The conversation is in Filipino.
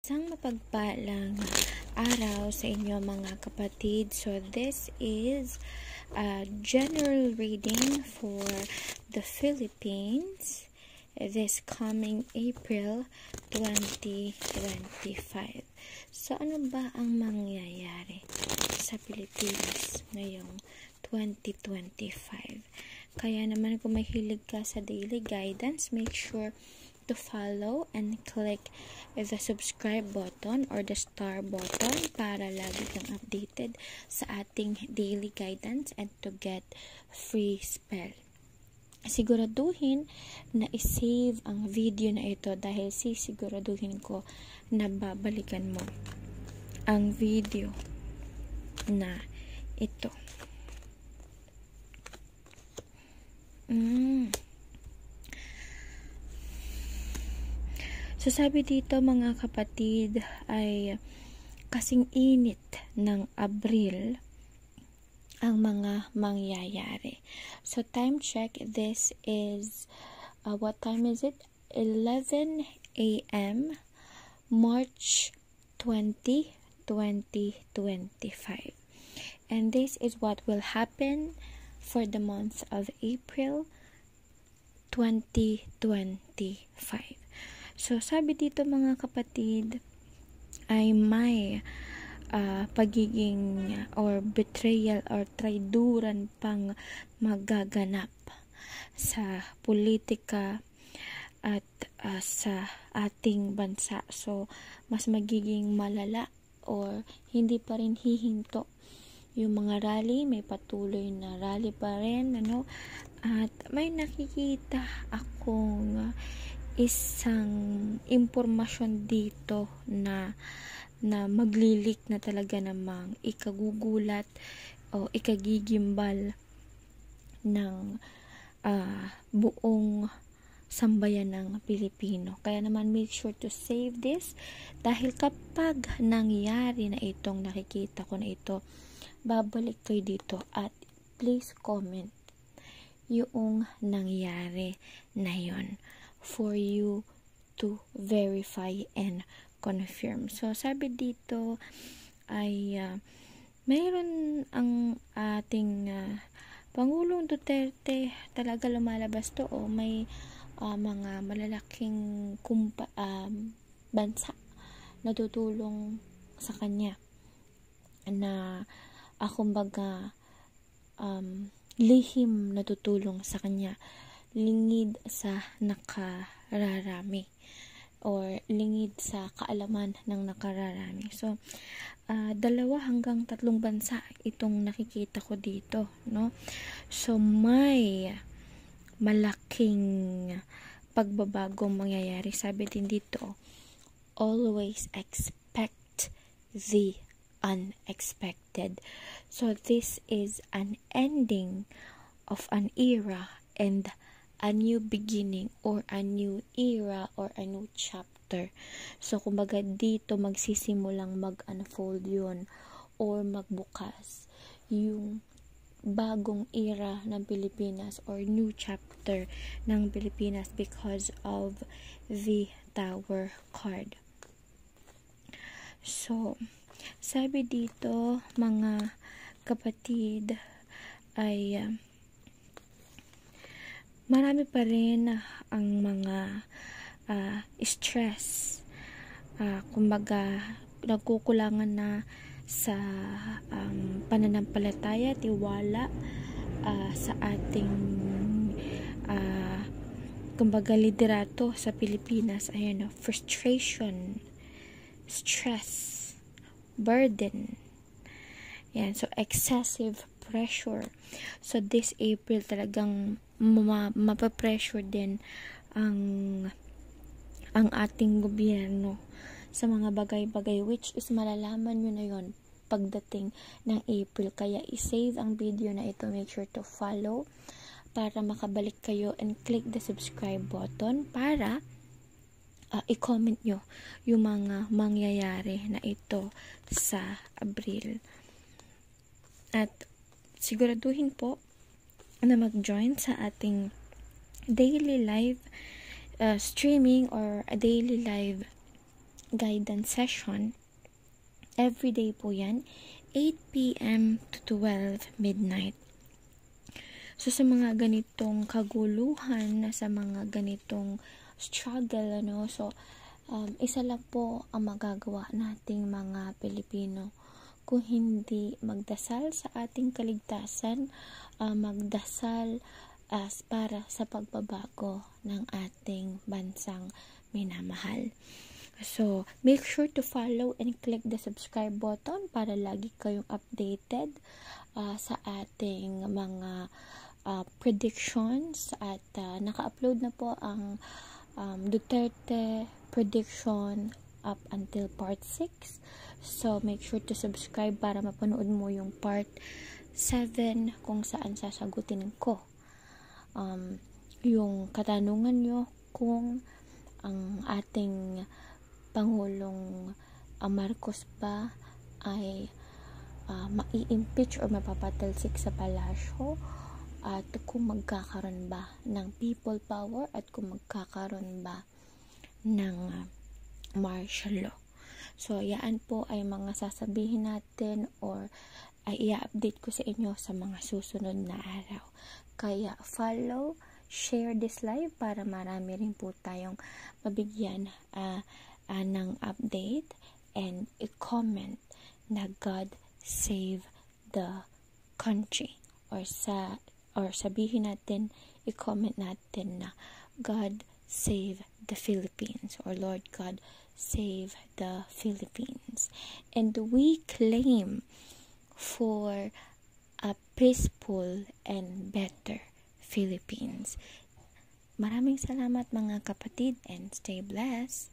Isang mapagpalang araw sa inyo mga kapatid. So this is a general reading for the Philippines this coming April 2025. So ano ba ang mangyayari sa Pilipinas ngayong 2025? Kaya naman kung mahilig ka sa daily guidance, make sure to follow and click the subscribe button or the star button para lagi kang updated sa ating daily guidance and to get free spell. Siguraduhin na i-save ang video na ito dahil sisiguraduhin ko na babalikan mo ang video na ito. So sabi dito mga kapatid ay kasing init ng Abril ang mga mangyayari. So time check, this is what time is it? 11 a.m. March 20, 2025. And this is what will happen for the month of April 2025. So, sabi dito mga kapatid, ay may pagiging or betrayal or traiduran pang magaganap sa politika at sa ating bansa. So, mas magiging malala or hindi pa rin hihinto yung mga rally, may patuloy na rally pa rin, ano? At may nakikita akong isang impormasyon dito na maglilik na talaga namang ikagugulat o ikagigimbal ng buong sambayan ng Pilipino. Kaya naman make sure to save this dahil kapag nangyari na itong nakikita ko na ito, babalik kayo dito at please comment yung nangyari na yon for you to verify and confirm. So, sabi dito ay mayroon ang ating Pangulong Duterte talaga lumalabas to o may mga malalaking bansa na tutulong sa kanya na kumbaga lihim na tutulong sa kanya, lingid sa nakararami or lingid sa kaalaman ng nakararami. So, 2 hanggang 3 bansa itong nakikita ko dito, no? So, may malaking pagbabagong mangyayari. Sabi din dito, always expect the unexpected. So, this is an ending of an era and a new beginning or a new era or a new chapter. So, kumbaga dito magsisimulang mag-unfold yun or magbukas yung bagong era ng Pilipinas or new chapter ng Pilipinas because of the Tower card. So, sabi dito mga kapatid ay marami pa rin ang mga stress. Kumbaga, nagkukulangan na sa pananampalataya, tiwala sa ating kumbaga liderato sa Pilipinas. Ayan, frustration, stress, burden. Yan, so excessive pressure. So this April talagang mapapressure din ang ating gobyerno sa mga bagay-bagay which is malalaman nyo na yon pagdating ng April. Kaya i-save ang video na ito, make sure to follow para makabalik kayo and click the subscribe button para i-comment nyo yung mga mangyayari na ito sa Abril. At siguraduhin po na mag-join sa ating daily live streaming or a daily live guidance session. Everyday po yan, 8 p.m. to 12 midnight. So, sa mga ganitong kaguluhan, sa mga ganitong struggle, so, isa lang po ang magagawa nating mga Pilipino. Kung hindi magdasal sa ating kaligtasan, magdasal para sa pagbabago ng ating bansang minamahal. So, make sure to follow and click the subscribe button para lagi kayong updated sa ating mga predictions, at naka-upload na po ang Duterte prediction up until part 6. So, make sure to subscribe para mapanood mo yung part 7 kung saan sasagutin ko yung katanungan nyo kung ang ating Pangulong Marcos ba ay mai-impeach or mapapatalsik sa palasyo, at kung magkakaroon ba ng people power, at kung magkakaroon ba ng martial law. So, yan po ay mga sasabihin natin or ay i-update ko sa inyo sa mga susunod na araw. Kaya follow, share this live para marami rin po tayong mabigyan ng update, and i-comment na God save the country, or sabihin natin, i-comment natin na God save the Philippines, or Lord God save the Philippines. And we claim for a peaceful and better Philippines. Maraming salamat mga kapatid, and stay blessed.